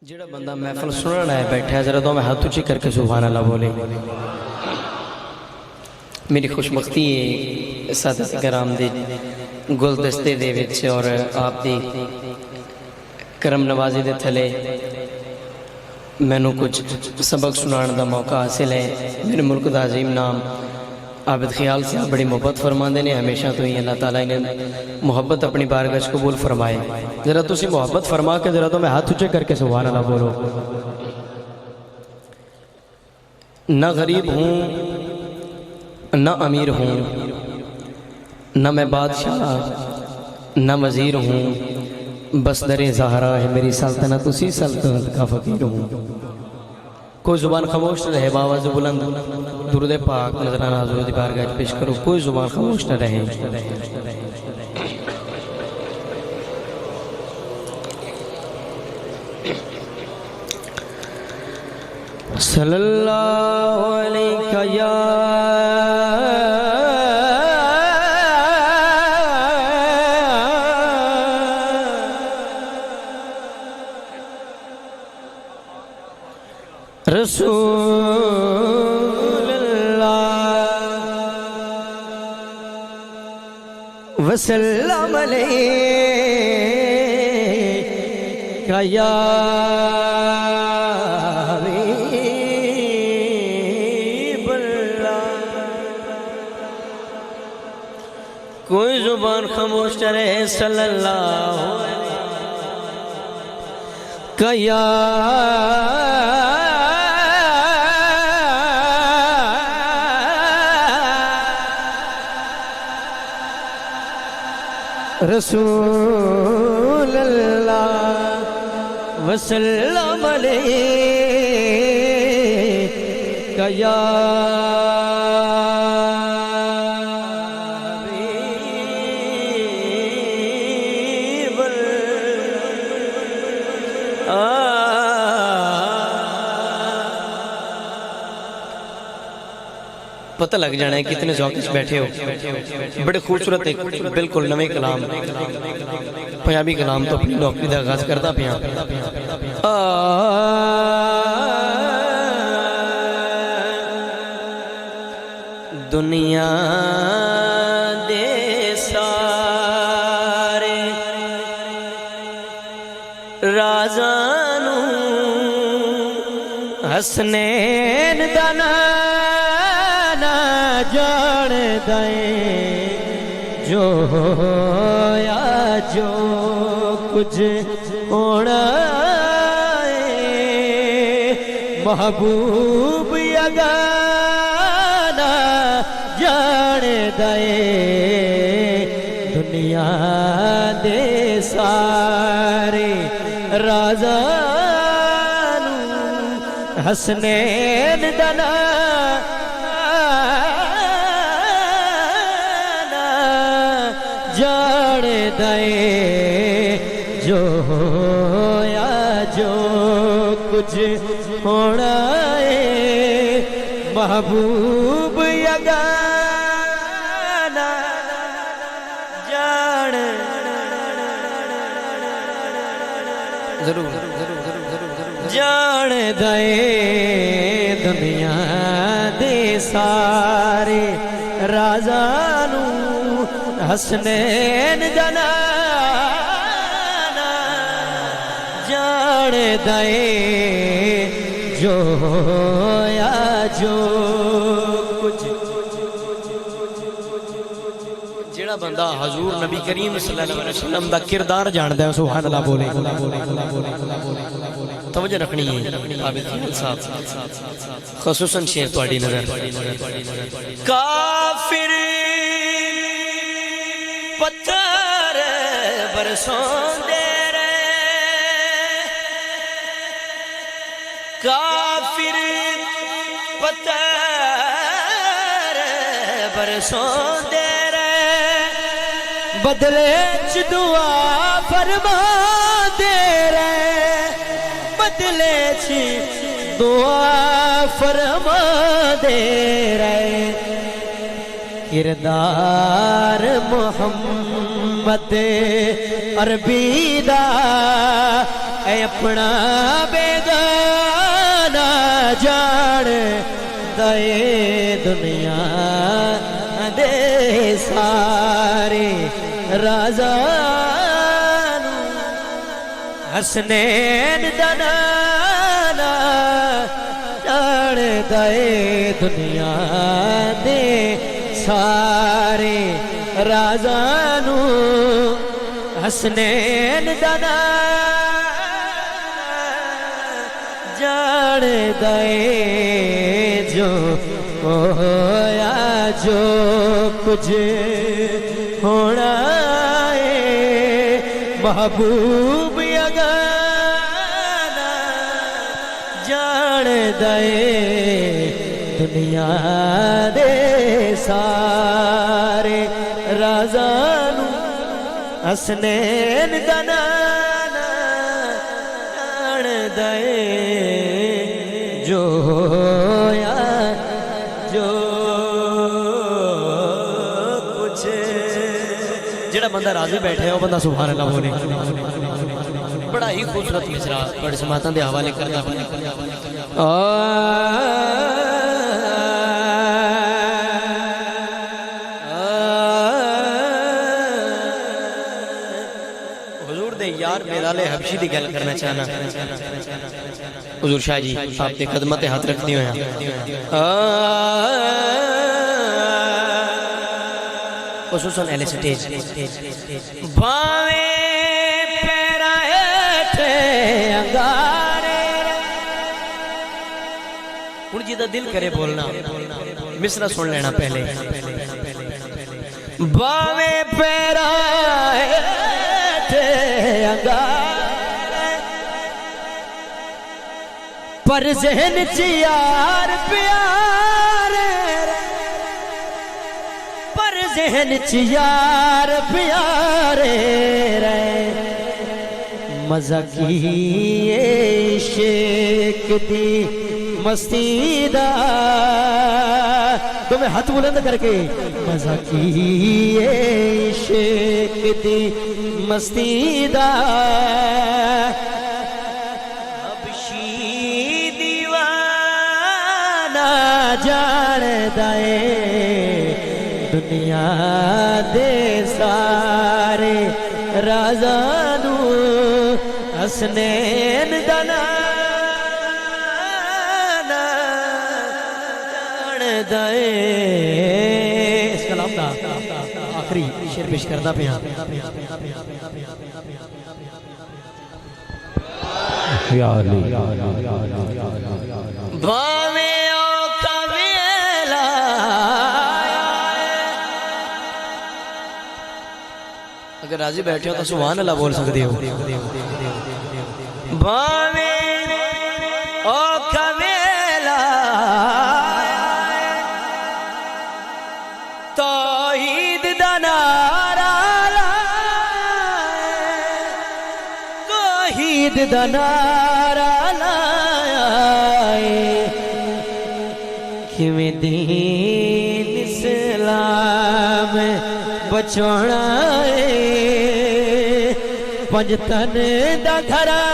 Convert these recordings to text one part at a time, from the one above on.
جڑا بندہ محفل سننا ہے بیٹھا ہے ذرا تو میں ہاتھ اونچے کر کے سبحان اللہ بولے۔ میری خوشبختی ہے سادت کرام دے گلدستے دے وچ اور آپ دی کرم نوازی دے تھلے میں نو کچھ سبق سنان دا موقع حاصل ہے۔ میرے ملک دا عظیم نام عابد خیال سے بڑی محبت فرماندے نے، ہمیشہ تو ہی اللہ تعالیٰ نے محبت اپنی بارگاہ قبول فرمائے۔ ذرا تو اسی محبت فرما کے ذرا تو میں ہاتھ اونچے کر کے سبحان اللہ بولو۔ نہ غریب ہوں نہ امیر ہوں، نہ میں بادشاہ نہ وزیر ہوں، بس در زہرا ہے میری سلطنت، اسی سلطنت کا فقیر ہوں۔ کوئی زبان خاموش نہ رہے، باواز بلند درود پاک نظرانہ حضور دی بارگاہ پیش کرو، کوئی زبان خاموش نہ رہے۔ صلی اللہ علیہ یا رسول اللہ وسلم علیہ یا حبیب اللہ۔ کوئی زبان خاموش نہ رہے، صلی اللہ علیہ یا رسول اللہ وسلم علیہ یا حبیب اللہ۔ پتہ لگ جانا ہے کتنے ذوق سے بیٹھے ہو، بڑے خوبصورت ایک بالکل نویں کلام پنجابی کلام تو اپنی نوکری دا آغاز کرتا پیا۔ دنیا دے سارے رازانو حسنین دانا جان دائیں جو ہویا جو کچھ ہونا ہے، محبوب یگانا جان دائیں دنیا دے سارے رازانو حسنین دنا جان دائے جو ہویا جو کچھ ہونا ہے، محبوب یگانا جان ضرور جان دائے دنیا دے سارے رازانو حسنین دنانا جان دائے جو ہویا جو کچھ۔ جڑا بندہ حضور نبی کریم صلی اللہ علیہ وسلم دا کردار جاندہ ہے سبحان اللہ بولے۔ توجہ رکھنی ہے عابد خیال صاحب، خصوصاً شیر توڑی نظر۔ کافر پتھر برسوں دے رہے، کافر پتھر برسوں دے رہے، بدلے چ دعا فرما دے رہے، بدلے چ دعا فرما دے رہے، کردار محمد عربی دا اے اپنا بیگانہ جان دے دنیا دے سارے رازاں حسنین دا نانا جان دے دنیا دے سارے رازاں حسنین دا جان دے جو ہویا جو کچھ ہونا ہے محبوب یگانا جان دے دنیا دے سارے رازاں حسنین دا نانا جان دے جو ہویا جو کچھ جڑا بندہ راضی بیٹھے ہے وہ بندہ سبحان اللہ بولے بڑا ہی خوبصورت مصرع بڑے سماعتاں دے حوالے کرنا حضور دے یار بلال حبشی دی گل کرنا چاہنا حضور شاہ جی آپ دے قدمت ہاتھ رکھنی ہویا خصوصاً اہل سٹیج بھاویں پیرا ایٹھے انگارے ان جی دا دل کرے بولنا مصرع سن لینا پہلے بھاویں پیرا ایٹھے انگارے پر ذہن چیار پیارے پر ذہن چیار پیارے رہے مزہ کی عشق دی مستی دا تمہیں ہاتھ بلند کر کے مزہ کی عشق دی مستی دا حبشی دیوانہ جان دے دنیا دے سارے رازاں حسنین دا نانا جان دے اس کلام دا آخری شعر پیش کردہ پہ یا علی بھاویں او کا ویلا اگر راضی بیٹھے ہو تو سبحان اللہ بول سکتے ہو بھاویں او کا ویلا توحید دا نعرہ توحید دا نعرہ لائے کہ میں دین اسلام بچونا ہے پنجتن دا گھرانا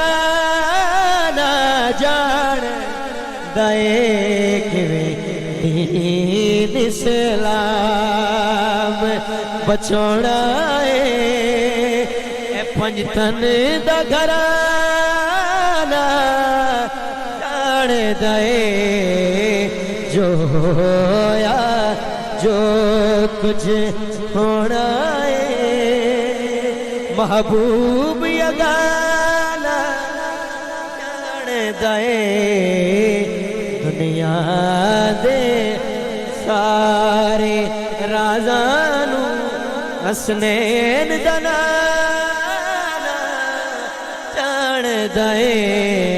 جان دے کہ میں دین اسلام بچونا ہے پنجتن دا گھرانا جان دے جو ہویا جو کچھ ہونا ہے محبوب یگانا جان دے دنیا دے سارے رازاں حسنین دا نانا جان دے